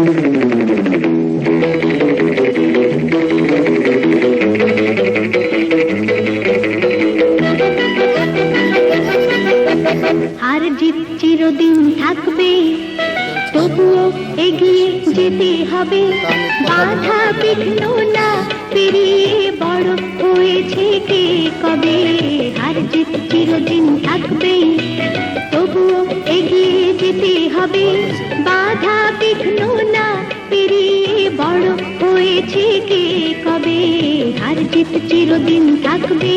হার জিত চিরদিন থাকবে, তবুও এগিয়ে যেতে হবে। বাধা বিঘ্ন না পেরিয়ে বড় হয়েছে কে কবে। হার জিত চিরদিন থাকবে, তবুও এগিয়ে যেতে হবে। বাধা বিঘ্ন না পেরিয়ে বড় হয়েছে কে কবে। হার জিত চিরদিন থাকবে।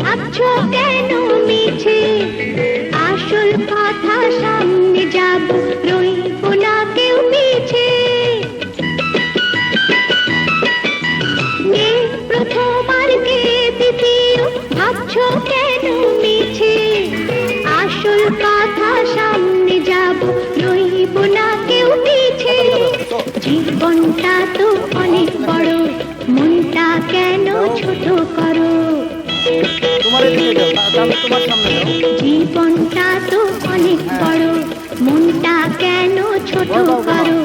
ভাবছো কেন মিছে, আসল কথা সামনে যাব, রইব না কেউ পিছে। কে প্রথম আর কে দ্বিতীয়, ভাবছো কেন মিছে, আসল কথা সামনে যাব, রইব না কেউ পিছে। জীবনটা তো অনেক বড়, মনটা কেন ছোট করো। জীবনটা তো অনেক বড়, মনটা কেন ছোট করো।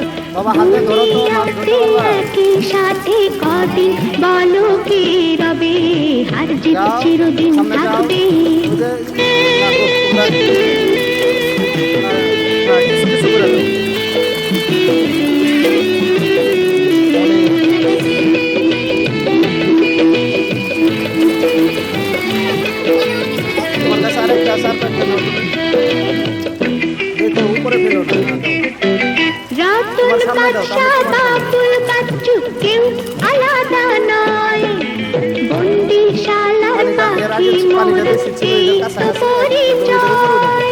দুনিয়াতে একই সাথে কদিন বলো কে রবে। হার জিত চিরদিন থাকবে। রতন বাদশা বাবুল বাচ্চু কেউ আলাদা নয়, বন্দিশালার পাখি মোর এই তো পরিচয়।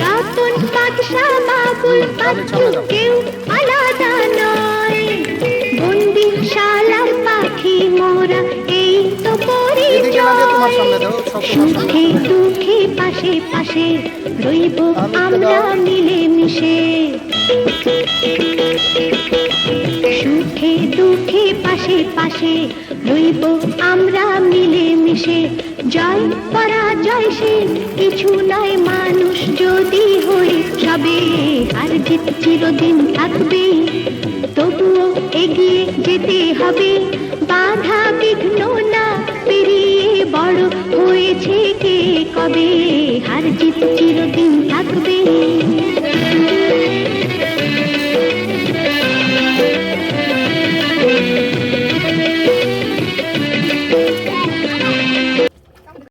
রতন বাদশা বাবুল বাচ্চু কেউ আলাদা নয়, বন্দিশালার পাখি মোরা এই তো পরিচয়। সুখে দুঃখে পাশে পাশে রইব আমরা মিলে মিশে। সুখে দুঃখে পাশে পাশে রইব আমরা মিলে মিশে। জয় পরাজয় সে কিছু নয়, মানুষ যদি হই সবে। হার জিত চিরদিন থাকবে, তবুও এগিয়ে যেতে হবে। বাধা বিঘ্ন না পেরিয়ে বড়